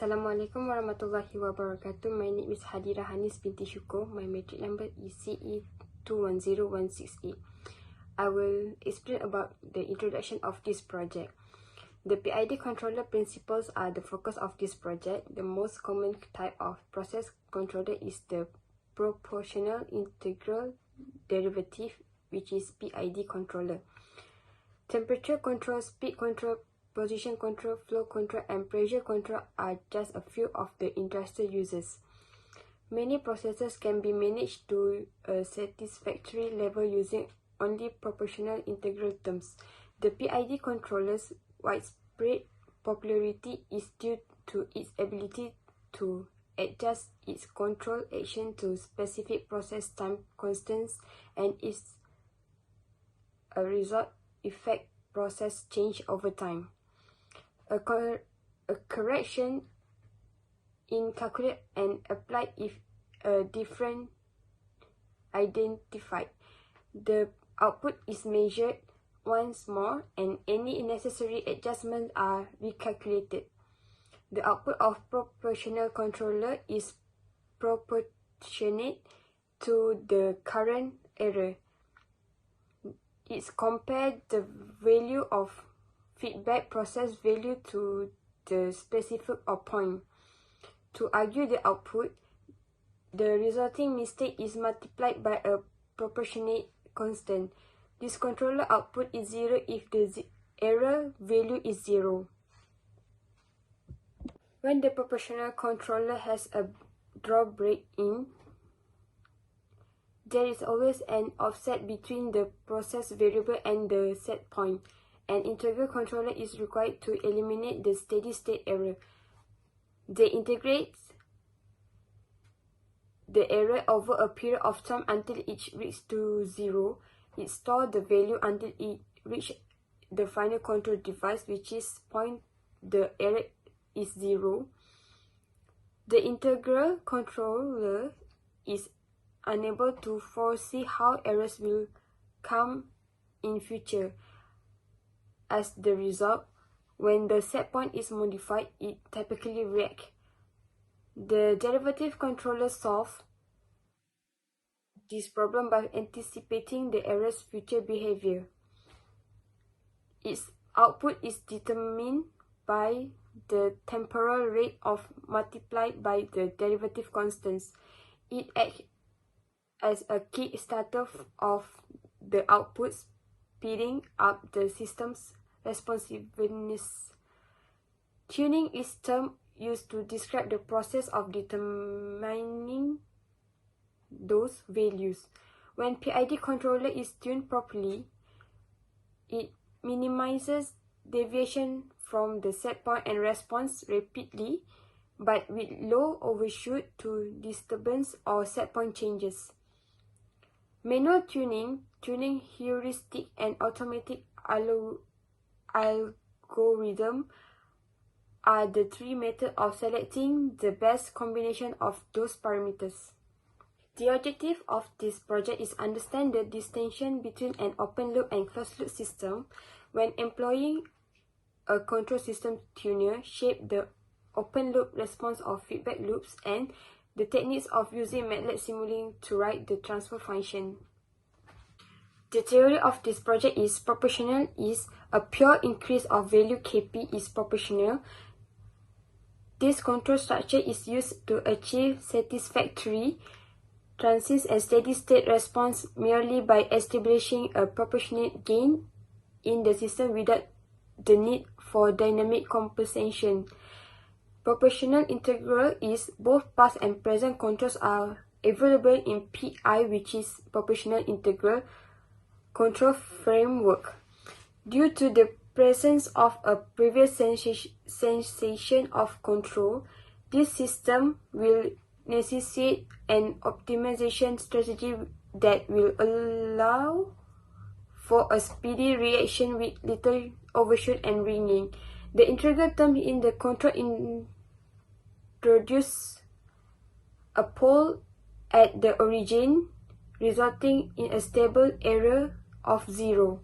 Assalamualaikum warahmatullahi wabarakatuh. My name is Hadira Hanis binti Syukur. My matric number is CE210168. I will explain about the introduction of this project. The PID controller principles are the focus of this project. The most common type of process controller is the proportional integral derivative, which is PID controller. Temperature control, speed control, position control, flow control, and pressure control are just a few of the industrial uses. Many processes can be managed to a satisfactory level using only proportional integral terms. The PID controller's widespread popularity is due to its ability to adjust its control action to specific process time constants and is a result effect process change over time. A correction in calculate and applied if a difference identified. The output is measured once more and any necessary adjustments are recalculated. The output of proportional controller is proportionate to the current error. It's compared the value of feedback process value to the specific point. To argue the output, the resulting mistake is multiplied by a proportionate constant. This controller output is 0 if the error value is 0. When the proportional controller has a drawback in, there is always an offset between the process variable and the set point. An integral controller is required to eliminate the steady-state error. They integrate the error over a period of time until it reaches to 0. It stores the value until it reaches the final control device, which is point the error is 0. The integral controller is unable to foresee how errors will come in future. As the result, when the set point is modified, it typically reacts. The derivative controller solves this problem by anticipating the error's future behavior. Its output is determined by the temporal rate of multiplied by the derivative constants. It acts as a kickstarter of the output, speeding up the system's responsiveness. Tuning is term used to describe the process of determining those values. When PID controller is tuned properly, it minimizes deviation from the set point and responds rapidly, but with low overshoot to disturbance or set point changes. Manual tuning, tuning heuristic, and automatic algorithm are the three methods of selecting the best combination of those parameters. The objective of this project is understand the distinction between an open loop and closed loop system. When employing a control system tuner, shape the open loop response of feedback loops and the techniques of using MATLAB simulating to write the transfer function. The theory of this project is proportional is a pure increase of value Kp is proportional. This control structure is used to achieve satisfactory transient and steady-state response merely by establishing a proportionate gain in the system without the need for dynamic compensation. Proportional integral is both past and present controls are available in PI, which is proportional integral control framework. Due to the presence of a previous sensation of control, this system will necessitate an optimization strategy that will allow for a speedy reaction with little overshoot and ringing. The integral term in the control introduce a pole at the origin, resulting in a stable error of 0.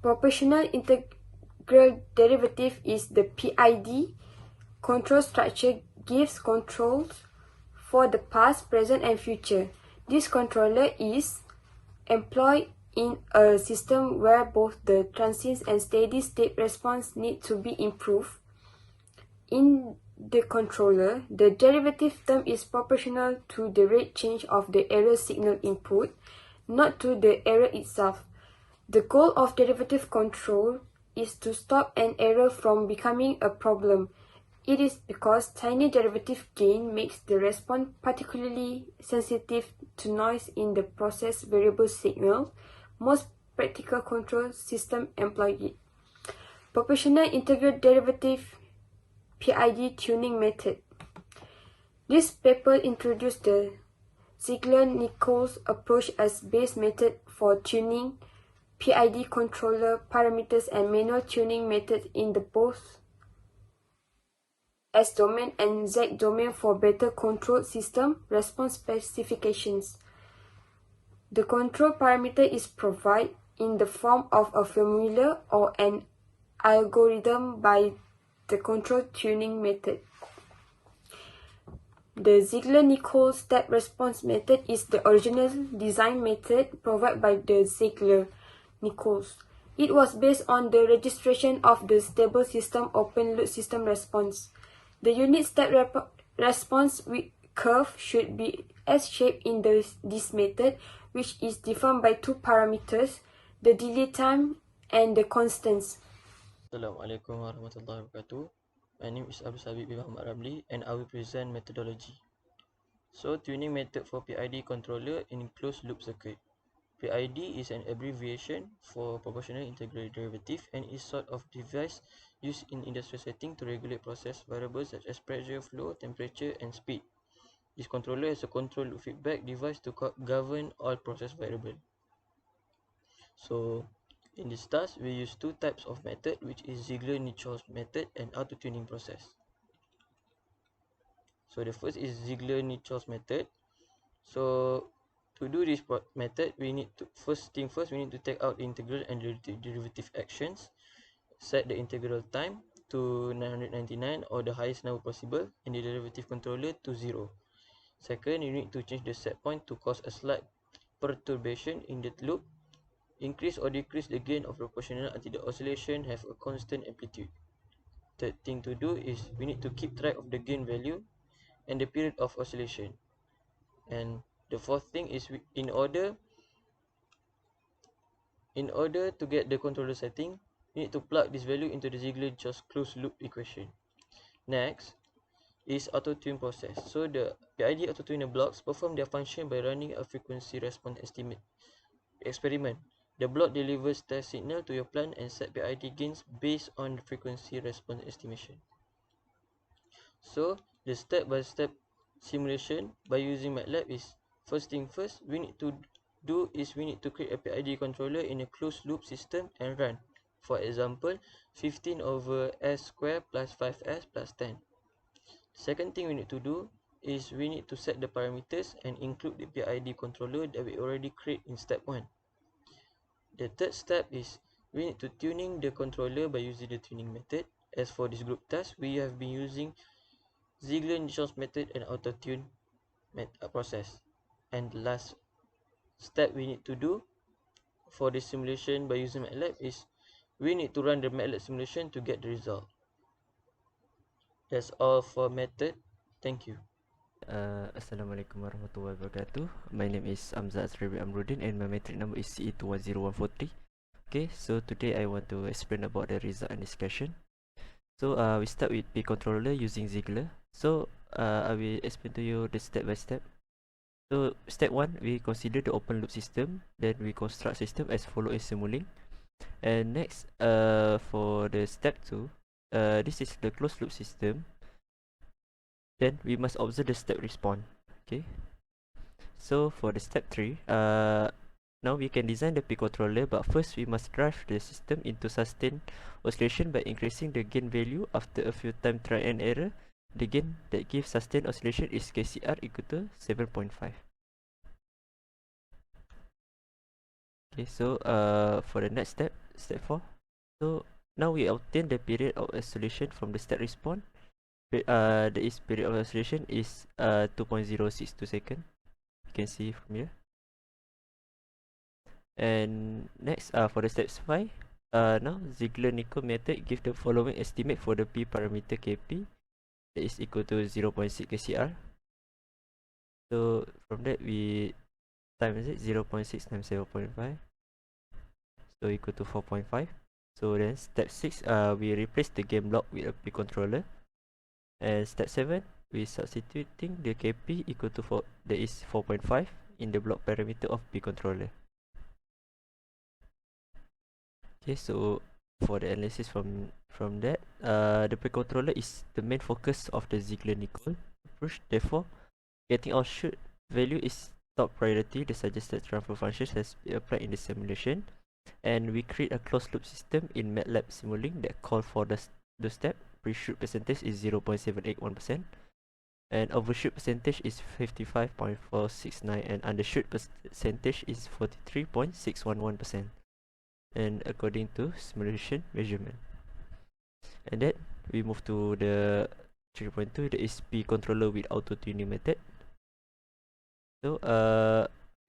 Proportional integral derivative is the PID control structure gives controls for the past, present, and future. This controller is employed in a system where both the transient and steady state response need to be improved. In the controller, the derivative term is proportional to the rate change of the error signal input, not to the error itself. The goal of derivative control is to stop an error from becoming a problem. It is because tiny derivative gain makes the response particularly sensitive to noise in the process variable signal. Most practical control systems employ it. Proportional integral derivative PID tuning method. This paper introduced the Ziegler-Nichols approach as base method for tuning PID controller parameters and manual tuning methods in the both S domain and Z domain for better control system response specifications. The control parameter is provided in the form of a formula or an algorithm by the control tuning method. The Ziegler-Nichols step response method is the original design method provided by the Ziegler-Nichols. It was based on the registration of the stable system open loop system response. The unit step response curve should be S-shaped in this method, which is defined by two parameters, the delay time and the constants. Assalamualaikum warahmatullahi wabarakatuh. My name is Abdul Sabit bin Muhammad Ramli and I will present methodology. So, tuning method for PID controller in closed loop circuit. PID is an abbreviation for proportional integral derivative and is sort of device used in industrial setting to regulate process variables such as pressure, flow, temperature, and speed. This controller has a control loop feedback device to govern all process variables. So, in this task, we use two types of method, which is Ziegler-Nichols method and auto-tuning process. So, the first is Ziegler-Nichols method. So, to do this method, we need to first we need to take out the integral and derivative actions, set the integral time to 999 or the highest number possible, and the derivative controller to 0. Second, you need to change the set point to cause a slight perturbation in the loop. Increase or decrease the gain of proportional until the oscillation have a constant amplitude. Third thing to do is we need to keep track of the gain value and the period of oscillation. And the fourth thing is in order to get the controller setting, we need to plug this value into the Ziegler-Nichols closed loop equation. Next is auto-tune process. So the PID auto-tuner blocks perform their function by running a frequency response estimate experiment. The block delivers test signal to your plant and set PID gains based on the frequency response estimation. So the step-by-step simulation by using MATLAB is first thing first, we need to create a PID controller in a closed loop system and run. For example, 15 over s square plus 5s plus 10. Second thing we need to do is we need to set the parameters and include the PID controller that we already create in step 1. The third step is we need to tuning the controller by using the tuning method. As for this group task, we have been using Ziegler-Nichols method and auto-tune process. And the last step we need to do for the simulation by using MATLAB is we need to run the MATLAB simulation to get the result. That's all for method. Thank you. Assalamualaikum warahmatullahi wabarakatuh. My name is Amzad Asribi Amrudin and my metric number is CE210143. Okay, so today I want to explain about the result and discussion. So we start with P controller using Ziegler. So I will explain to you the step by step. So step 1, we consider the open loop system. Then we construct system as follow as Simulink. And next, for the step 2, this is the closed loop system. Then we must observe the step response. Okay. So for the step 3, now we can design the P controller, but first we must drive the system into sustained oscillation by increasing the gain value after a few time try and error. The gain that gives sustained oscillation is KCR equal to 7.5. Okay, so for the next step, step 4. So now we obtain the period of oscillation from the step response. there is period of oscillation is 2.062 second. You can see from here. And next, for the steps 5, now Ziegler-Nichols method give the following estimate for the P parameter Kp that is equal to 0.6 kcr. So from that we times it 0.6 times 0.5, so equal to 4.5. So then step 6, we replace the gain block with a P controller. And step 7, we substituting the Kp equal to 4, that is 4.5 in the block parameter of P controller. Okay, so for the analysis from that, the P controller is the main focus of the Ziegler-Nichols approach. Therefore, getting output value is top priority. The suggested transfer functions has been applied in the simulation, and we create a closed loop system in MATLAB Simulink that call for the step. Pre-shoot percentage is 0.781%, and overshoot percentage is 55.469%, and undershoot percentage is 43.611%, and according to simulation measurement. And then we move to the 3.2, that is P controller with auto-tuning method. So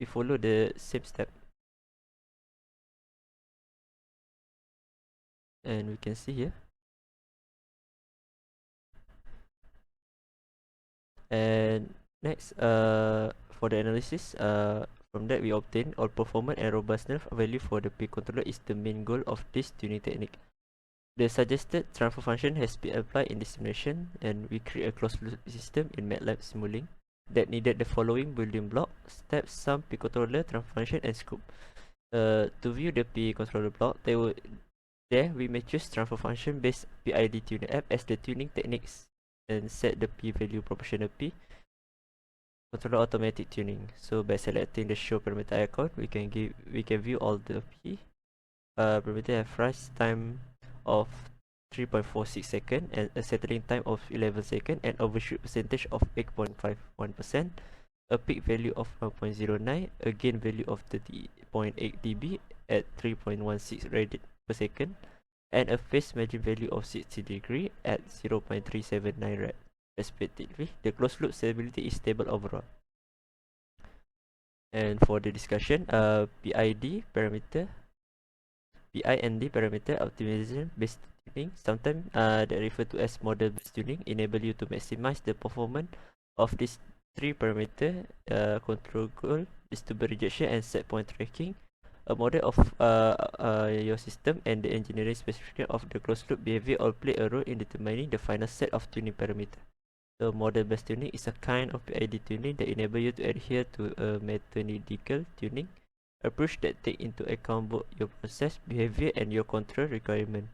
we follow the same step, and we can see here. And next, for the analysis, from that we obtain all performance and robustness value for the P controller is the main goal of this tuning technique. The suggested transfer function has been applied in the simulation, and we create a closed loop system in MATLAB Simulink that needed the following building block: step, sum, P controller, transfer function, and scope. To view the P controller block, there we may choose transfer function based PID tuner app as the tuning techniques, and set the P value proportional P controller automatic tuning. So by selecting the show parameter icon, we can view all the P parameter have rise time of 3.46 second, and a settling time of 11 second, and overshoot percentage of 8.51%, a peak value of 1.09, a gain value of 30.8 dB at 3.16 radian per second, and a phase margin value of 60 degree at 0.379 rad respectively. The closed loop stability is stable overall. And for the discussion, PID parameter, PI and D parameter optimization based tuning, sometimes they refer to as model based tuning, enable you to maximize the performance of these three parameter. Control goal is to be rejection and set point tracking, a model of your system, and the engineering specification of the closed loop behavior all play a role in determining the final set of tuning parameter. So model based tuning is a kind of PID tuning that enable you to adhere to a methodical tuning approach that take into account both your process behavior and your control requirement.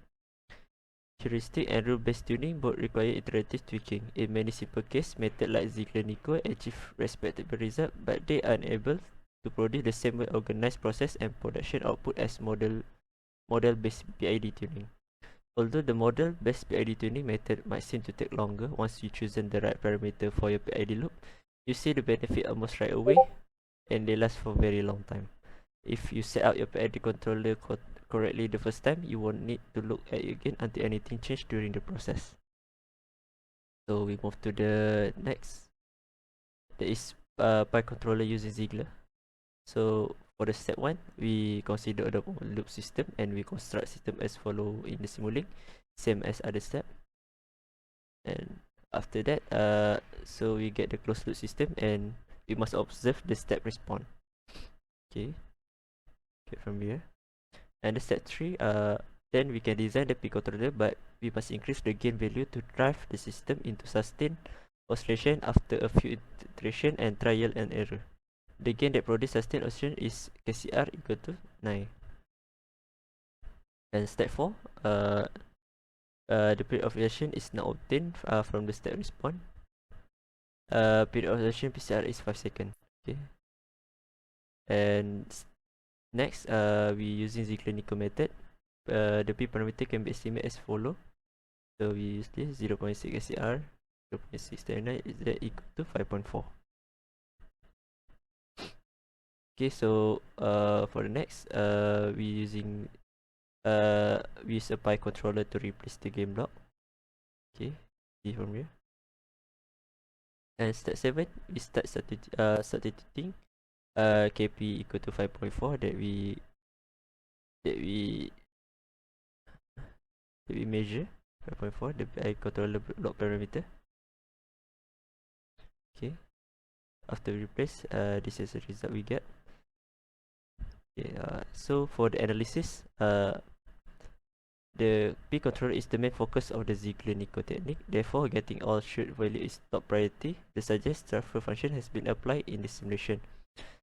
Heuristic and rule-based tuning both require iterative tweaking. In many simple cases, methods like Ziegler-Nichols achieve respectable results, but they are unable to produce the same well-organized process and production output as model-based PID tuning. Although the model-based PID tuning method might seem to take longer, once you choose the right parameter for your PID loop, you see the benefit almost right away, and they last for a very long time. If you set up your PID controller correctly the first time, you won't need to look at it again until anything changed during the process. So we move to the next. That is Pi controller using Ziegler. So for the step 1, we consider the loop system, and we construct system as follow in the Simulink, same as other step. And after that, so we get the closed loop system, and we must observe the step response. Okay, get from here. And the step 3, then we can design the P controller, but we must increase the gain value to drive the system into sustained oscillation after a few iteration and trial and error. The gain that produces sustained oscillation is KCR equal to 9. And step 4, the period of oscillation is now obtained from the step response. Period of oscillation PCR is 5 seconds. Okay. And next, we using Ziegler-Nichols method. The P parameter can be estimated as follow. So we use this 0.6 SCR, 0.639 is that equal to 5.4. Okay, so for the next, we using we use a Pi controller to replace the game block. Okay, see from here. And step 7, we start substituting KP equal to 5.4 that we measure 5.4 the controller block parameter. Okay, after we replace, this is the result we get. Okay, so for the analysis, the P controller is the main focus of the Ziegler-Nico technique. Therefore, getting all should value is top priority. The suggest transfer function has been applied in the simulation.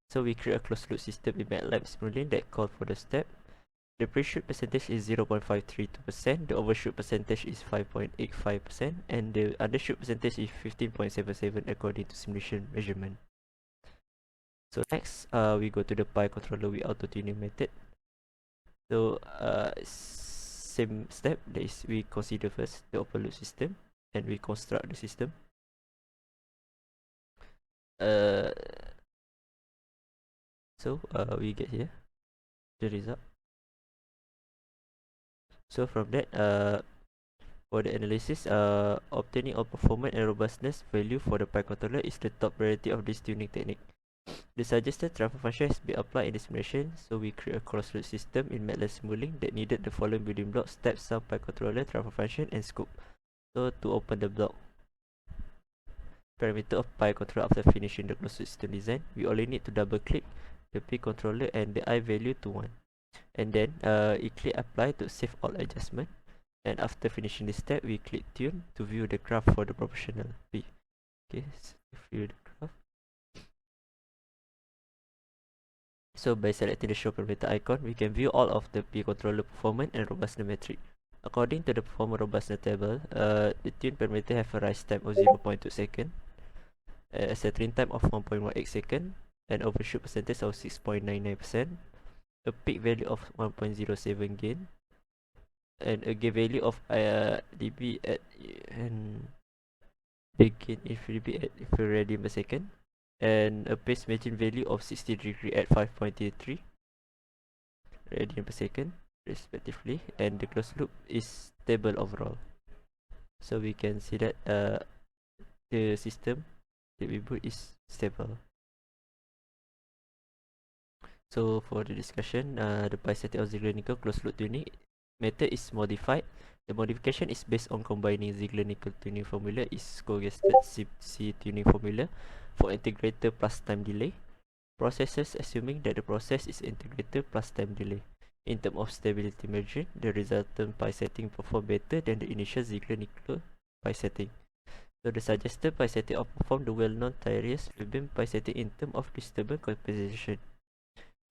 So we create a closed loop system in MATLAB Simulink that call for the step. The pre-shoot percentage is 0.532%, the overshoot percentage is 5.85%, and the undershoot percentage is 15.77 according to simulation measurement. So next, we go to the Pi controller with auto-tuning method. So same step, that is we consider first the open loop system and we construct the system. So we get here the result. So from that, for the analysis, obtaining all performance and robustness value for the Pi controller is the top priority of this tuning technique. The suggested transfer function has been applied in the simulation, so we create a closed loop system in MATLAB Simulink that needed the following building blocks: step, sum, Pi controller, transfer function, and scope. So to open the block parameter of Pi controller after finishing the closed loop system design, we only need to double click the P controller and the I value to 1. And then click apply to save all adjustment. And after finishing this step, we click tune to view the graph for the proportional P. Okay, so view the graph. So by selecting the show parameter icon, we can view all of the P controller performance and robustness metric. According to the performance robustness table, the tune parameter have a rise time of 0.2 second, a settling time of 1.18 second, an overshoot percentage of 6.99%, a peak value of 1.07 gain, and a gain value of dB at and the gain if dB at radian per second, and a phase matching value of 60 degree at 5.33 radian per second respectively, and the closed loop is stable overall. So we can see that the system that we built is stable. So for the discussion, the pi setting of Ziegler-Nico closed loop tuning method is modified. The modification is based on combining Ziegler-Nico tuning formula is co-gested C tuning formula for integrator plus time delay processes, assuming that the process is integrator plus time delay. In terms of stability margin, the resultant pi setting perform better than the initial Ziegler-Nico pi setting. So the suggested pi setting outperform the well-known Tyrrell's Fabian pi setting in terms of disturbance compensation.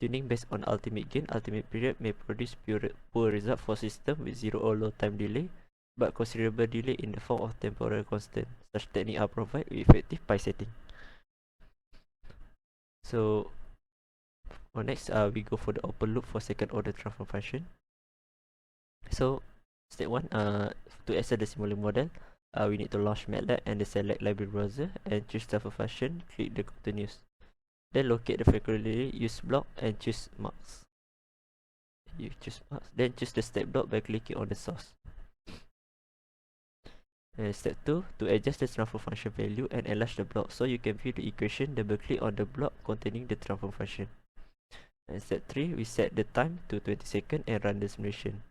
Tuning based on ultimate gain, ultimate period may produce poor result for system with zero or low time delay, but considerable delay in the form of temporal constant. Such technique are provided with effective pi setting. So for next, we go for the open loop for second order transfer function. So step 1, to access the simulink model, we need to launch MATLAB and the select library browser and choose transfer function, click the continuous. Then locate the frequently used block and choose marks. You choose marks. Then choose the step block by clicking on the source. And step 2, to adjust the transfer function value and enlarge the block so you can view the equation, double click on the block containing the transfer function. And step 3, we set the time to 20 seconds and run the simulation.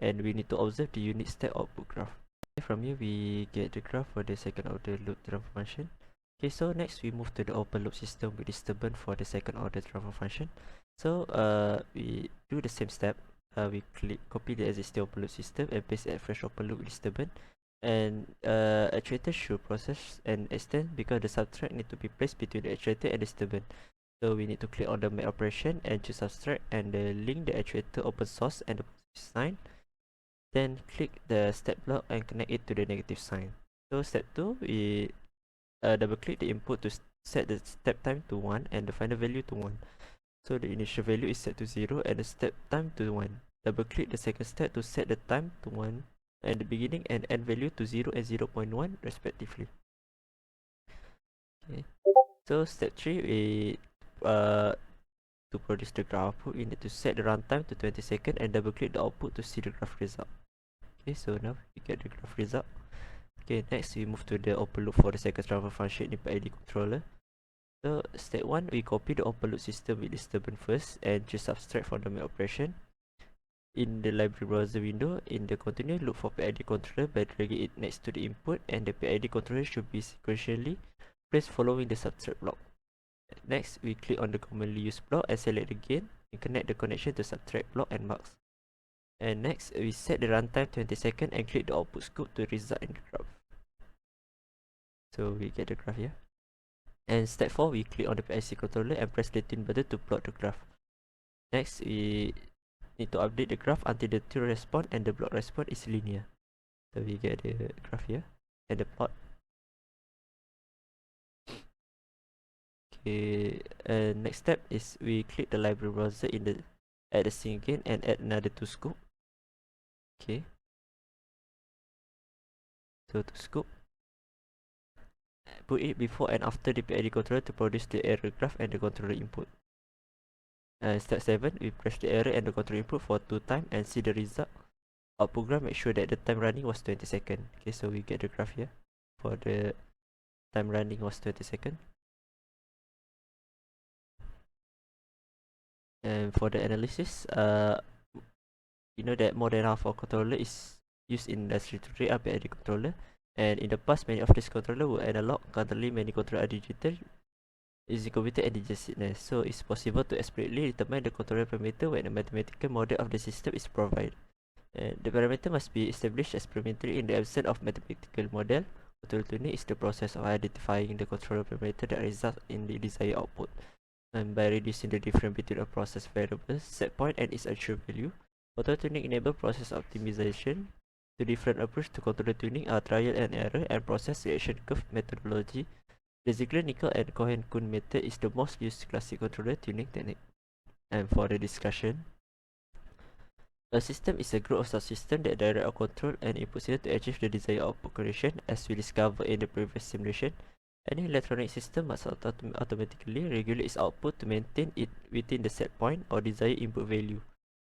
And we need to observe the unit step output graph. From here, we get the graph for the second order loop transfer function. Okay, so next we move to the open loop system with disturbance for the second order transfer function. So we do the same step. We copy the existing open loop system and paste a fresh open loop with disturbance. And actuator should process and extend because the subtract need to be placed between the actuator and disturbance. So we need to click on the make operation and choose subtract and link the actuator open source and the positive sign. Then click the step block and connect it to the negative sign. So step 2, we double click the input to set the step time to 1 and the final value to 1. So the initial value is set to 0 and the step time to 1. Double click the second step to set the time to 1 and the beginning and end value to 0 and 0.1 respectively. Okay. So step 3, we to produce the graph output, we need to set the runtime to 20 seconds and double click the output to see the graph result. Okay, so now we get the graph result. Okay, next we move to the open loop for the second transfer function in PID controller. So step 1, we copy the open loop system with disturbance first and choose subtract from the main operation. In the library browser window, in the continue, look for PID controller by dragging it next to the input, and the PID controller should be sequentially placed following the subtract block. Next, we click on the commonly used block and select the gain and connect the connection to subtract block and marks. And next, we set the runtime 20 seconds and click the output scope to result in the graph. So we get the graph here. And step 4, we click on the PIC controller and press the tune button to plot the graph. Next, we need to update the graph until the tune response and the block response is linear. So we get the graph here and the plot. Okay, next step is we click the library browser in the add the sync again and add another to scope. Okay, so to scope, put it before and after the PID controller to produce the error graph and the controller input. Step 7, we press the error and the controller input for 2 times and see the result. Our program make sure that the time running was 20 seconds. Okay, so we get the graph here for the time running was 20 seconds. And for the analysis, you know that more than half of controller is used in industry to create a PID controller, and in the past many of these controllers were analog. Currently many controllers are digital using computer and digital signals, so it's possible to explicitly determine the controller parameter when a mathematical model of the system is provided. And the parameter must be established experimentally in the absence of mathematical model. Controller tuning is the process of identifying the controller parameter that results in the desired output. And by reducing the difference between a process variable, set point, and its actual value, controller tuning enables process optimization. The different approaches to controller tuning are trial and error and process reaction curve methodology. The Ziegler, Nickel, and Cohen-Kuhn method is the most used classic controller tuning technique. And for the discussion, a system is a group of subsystems that direct or control an input signal to achieve the desired output condition. As we discovered in the previous simulation, any electronic system must automatically regulate its output to maintain it within the set point or desired input value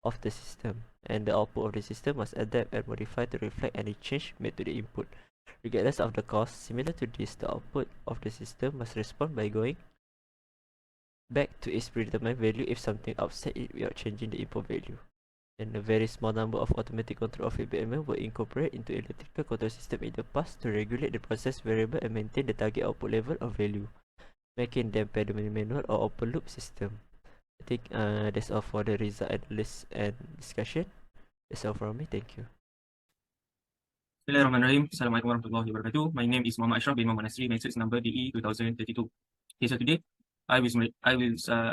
of the system, and the output of the system must adapt and modify to reflect any change made to the input, regardless of the cost. Similar to this, the output of the system must respond by going back to its predetermined value if something upset it without changing the input value. And a very small number of automatic control of feedback element were incorporated into electrical control system in the past to regulate the process variable and maintain the target output level of value, making them predominantly manual or open loop system. I think that's all for the result analysis and discussion. That's all from me. Thank you. Bismillahirrahmanirrahim. Assalamualaikum warahmatullahi wabarakatuh. My name is Muhammad Ashraf bin Muhammad Nasri, matrix number DE 2032. Okay, so today I will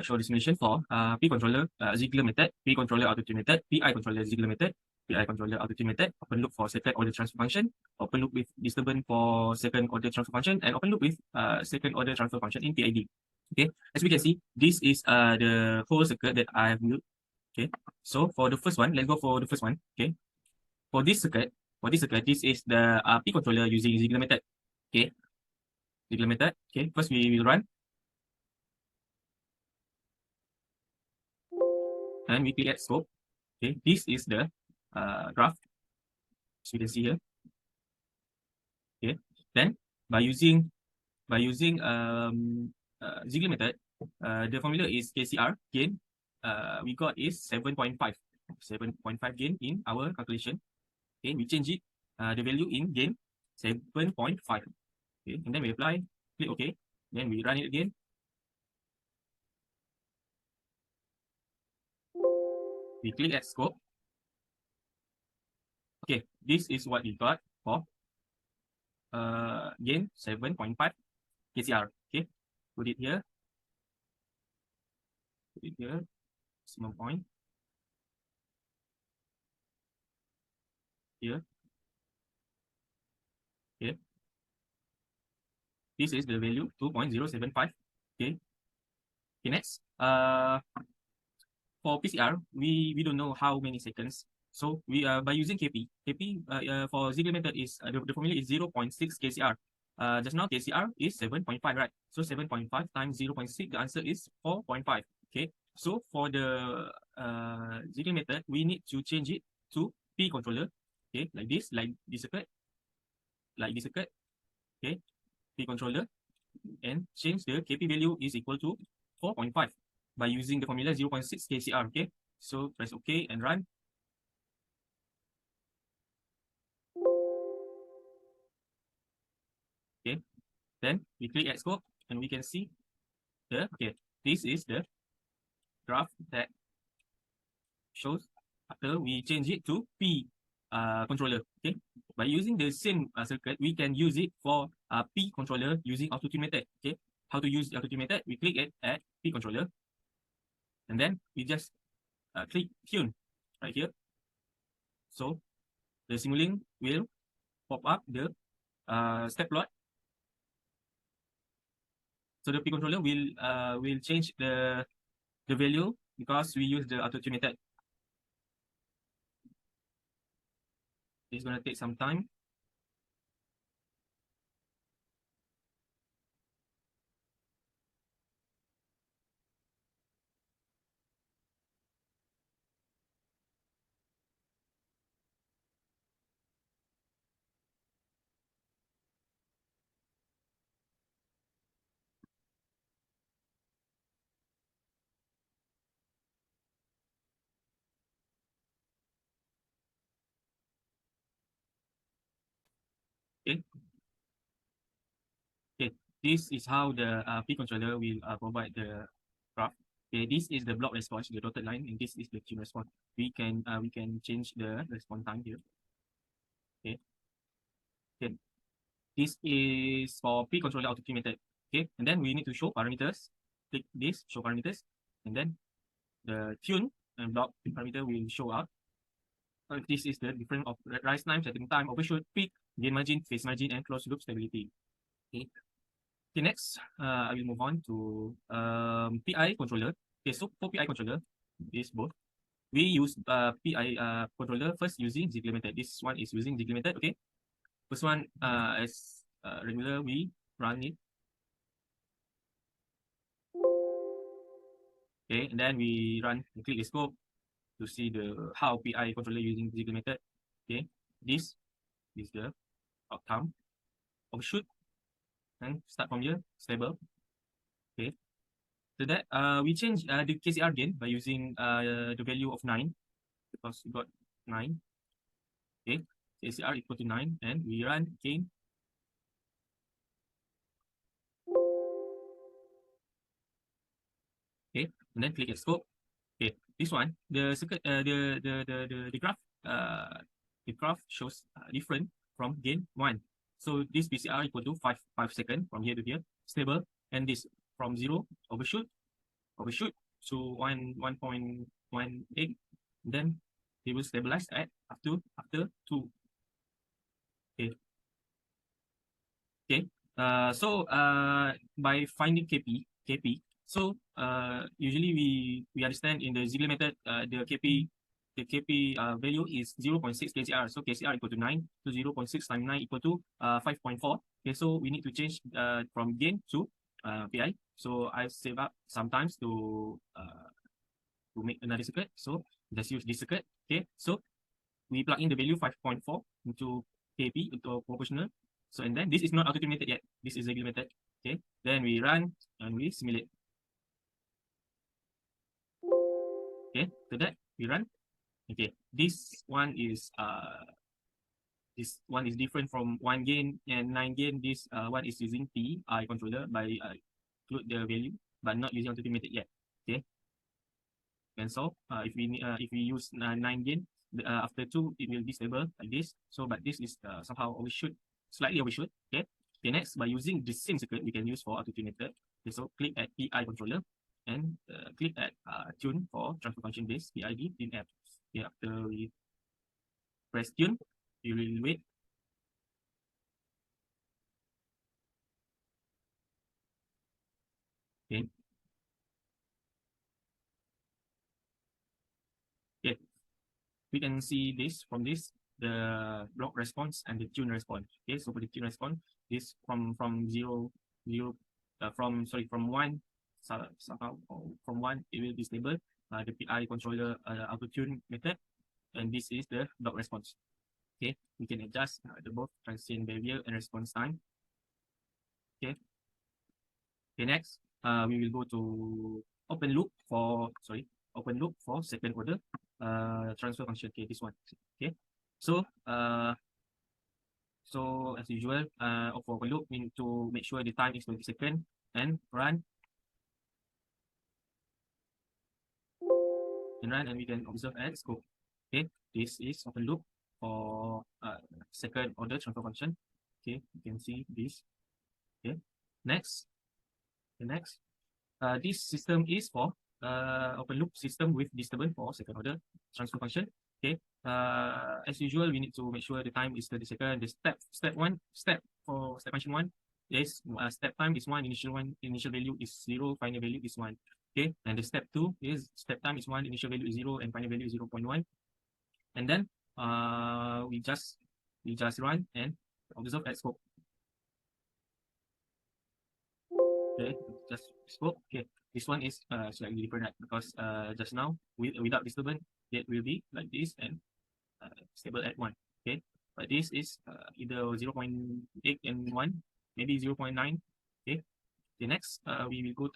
show the simulation for P controller Ziegler method, P controller autotune method, PI controller Ziegler method, PI controller autotune method, open loop for second order transfer function, open loop with disturbance for second order transfer function, and open loop with second order transfer function in PID. Okay, as we can see, this is the whole circuit that I have built. Okay, so for the first one, let's go for the first one. Okay, for this circuit, this is the P controller using Ziegler method. Okay, Ziegler method. Okay, first we will run. And we click at scope. Okay, this is the graph, as you can see here. Okay, then by using Ziegler method, the formula is KCR gain. We got is 7.5 gain in our calculation. Okay, we change it the value in gain 7.5. Okay, and then we apply, click OK, then we run it again. We click at scope. Okay, this is what we got for gain 7.5 KCR. Okay, put it here. Maximum point here. Okay, this is the value 2.075. Okay, next for PCR, we don't know how many seconds. So we by using KP for Ziegler method is the formula is 0.6 KCR. Just now KCR is 7.5, right? So 7.5 times 0.6, the answer is 4.5. Okay, so for the Ziegler method, we need to change it to P controller. Okay, like this circuit. like this circuit, okay, P controller, and change the KP value is equal to 4.5 by using the formula 0.6 KCR, okay? So press OK and run. Okay, then we click at scope and we can see this is the graph that shows after we change it to P controller, okay? By using the same circuit, we can use it for P controller using autotune method, okay? How to use the autotune method? We click it at P controller, and then we just click tune right here. So the Simulink will pop up the step plot. So the P controller will change the value because we use the autotune method. It's gonna take some time. Okay. Okay, this is how the P controller will provide the graph. Okay, this is the block response, the dotted line, and this is the tune response. We can change the response time here. Okay, okay. This is for P controller autotune method. Okay, and then we need to show parameters. Click this, show parameters, and then the tune and block parameter will show up. This is the difference of rise time, setting time, overshoot, peak, gain margin, phase margin, and closed loop stability. Okay. Okay, next, I will move on to PI controller. Okay, so for PI controller, this both. We use PI controller first using Ziegler method. This one is using Ziegler method. Okay, first one as regular, we run it. Okay, and then we run and click the scope to see the how PI controller using Ziegler method. Okay, this is the outcome. Overshoot and start from here, stable. Okay. So that we change the KCR gain by using the value of 9 because we got 9. Okay, KCR equal to 9 and we run again. Okay, and then click scope. Okay, this one the circuit the graph shows different from gain 1. So this PCR equal to 5 seconds from here to here, stable, and this from 0 overshoot to 1.18, then it will stabilize at after 2. Okay. Okay. So by finding KP, so usually we understand in the Ziegler method, the KP value is 0.6 KCR. So KCR equal to 9, so 0.6 times 9 equal to 5.4. Okay, so we need to change from gain to PI. So I save up sometimes to make another circuit. So just use this circuit. Okay, so we plug in the value 5.4 into KP into proportional. So and then this is not autotune method yet. This is Ziegler method. Okay, then we run and we simulate. Okay, so that we run. Okay, this one is different from 1 gain and 9 gain. This one is using PI controller by include the value, but not using autotune method yet. Okay, and so if we use 9 gain, after 2 it will be stable like this. So but this is somehow overshoot, slightly overshoot. Okay. Okay, next, by using the same circuit we can use for autotune method. Okay, so click at PI controller and click at tune for transfer function base PID in app. Okay, after we press tune, you will wait. Okay. Okay, we can see this from this the block response and the tune response. Okay, so for the tune response, this from 0 from 1 somehow from 1 it will be stable. The PI controller auto tune method, and this is the block response. Okay, we can adjust the both transient behavior and response time. Okay, next, we will go to open loop for second order transfer function. Okay, this one. Okay, so as usual, for open loop, we need to make sure the time is 20 seconds and run and we can observe at scope. Okay, this is open loop for second order transfer function. Okay, you can see this. Okay, next, this system is for open loop system with disturbance for second order transfer function. Okay, as usual, we need to make sure the time is 30 seconds. The step for step function one is step time is initial value is 0, final value is 1. Okay, and the step 2 is step time is 1, initial value is 0, and final value is 0.1. And then we just run and observe at scope. Okay, just scope. Okay, this one is slightly different, right? Because just now without disturbance, it will be like this and stable at 1. Okay, but this is either 0.8 and 1, maybe 0.9. Okay, the next we will go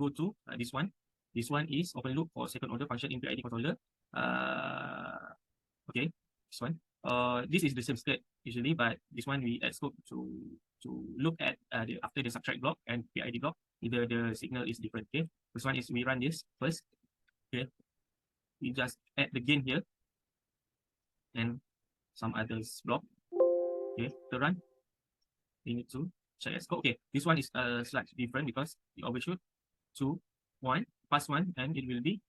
to this one. This one is open loop for second order function in PID controller. Okay, this one. This is the same state usually, but this one we add scope to look at after the subtract block and PID block, either the signal is different. Okay, this one is we run this first. Okay, we just add the gain here and some others block. Okay, to run, we need to check at scope. Okay, this one is slightly different because we overshoot to 1 past 1, and it will be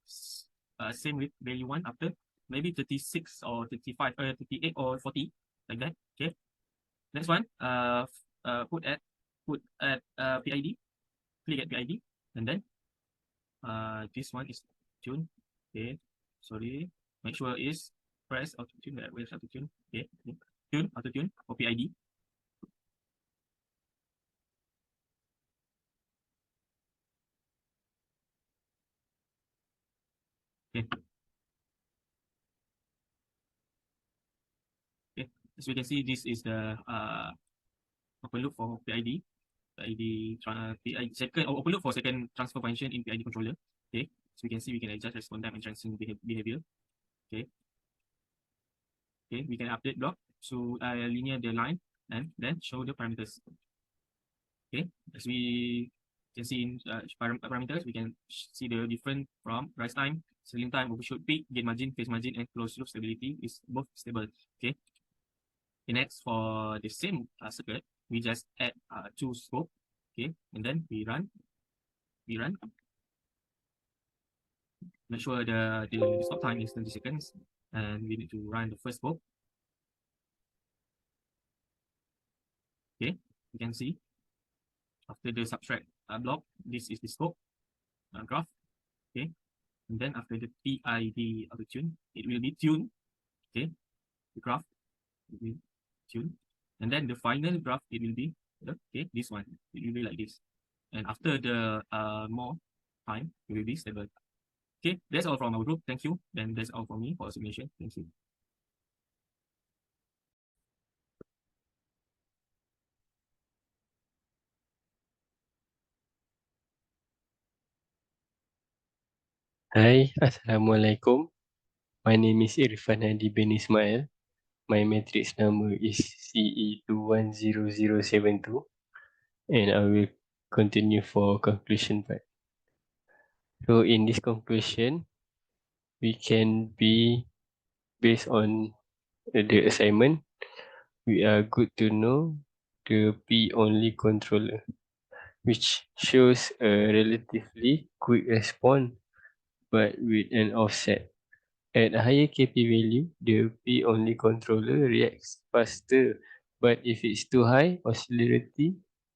same with value 1 after maybe 36 or 35 38 or 40, like that. Okay, next one, put at PID, click at PID, and then this one is tune. Okay, sorry, make sure is press autotune. Where's autotune? Okay, tune autotune for PID. Okay. Okay, as we can see, this is the open loop for PID. PID second or open loop for second transfer function in PID controller. Okay, so we can see we can adjust response time and transient behavior. Okay, we can update block to linear the line and then show the parameters. Okay, as we can see in parameters, we can see the different from rise time, settling time, overshoot peak, gain margin, phase margin, and closed loop stability is both stable. Okay. Next, for the same circuit, we just add two scope. Okay, and then we run. Make sure the stop time is 20 seconds, and we need to run the first scope. Okay, you can see after the subtract block, this is the scope graph. Okay, and then after the PID autotune, it will be tuned. Okay, the graph will be tuned, and then the final graph it will be okay, this one it will be like this, and after the more time it will be stable. Okay, that's all from our group. Thank you. Then that's all for me for simulation. Thank you. Hai, Assalamualaikum. My name is Irfan Hadi bin Ismail. My matrix number is CE210072, and I will continue for conclusion part. So in this conclusion, we can be based on the assignment. We are good to know the P only controller, which shows a relatively quick response but with an offset. At a higher KP value, the P-only controller reacts faster, but if it's too high,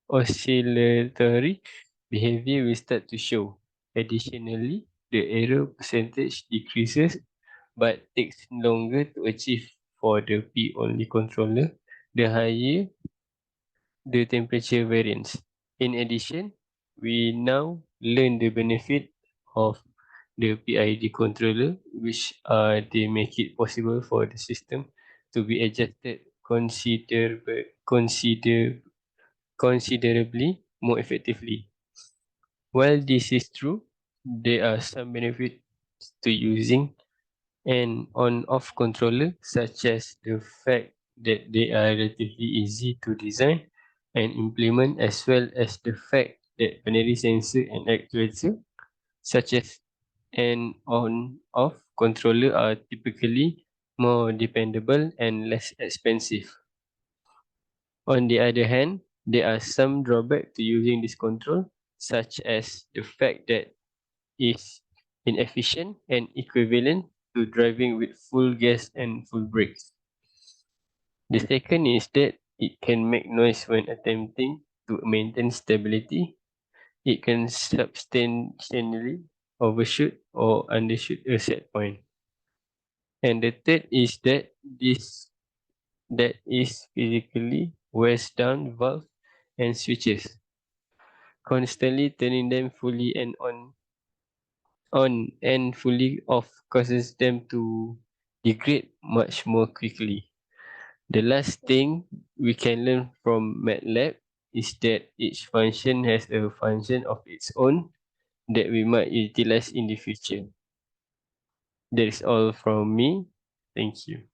oscillatory behavior will start to show. Additionally, the error percentage decreases but takes longer to achieve for the P-only controller, the higher the temperature variance. In addition, we now learn the benefit of the PID controller, which they make it possible for the system to be adjusted considerably more effectively. While this is true, there are some benefits to using an on-off controller, such as the fact that they are relatively easy to design and implement, as well as the fact that binary sensor and actuator, such as an on-off controller, are typically more dependable and less expensive. On the other hand, there are some drawbacks to using this control, such as the fact that is inefficient and equivalent to driving with full gas and full brakes. The second is that it can make noise when attempting to maintain stability. It can substantially overshoot or undershoot a set point. And the third is that is physically wears down valves and switches. Constantly turning them fully on and fully off causes them to degrade much more quickly. The last thing we can learn from MATLAB is that each function has a function of its own that we might utilize in the future. That is all from me. Thank you.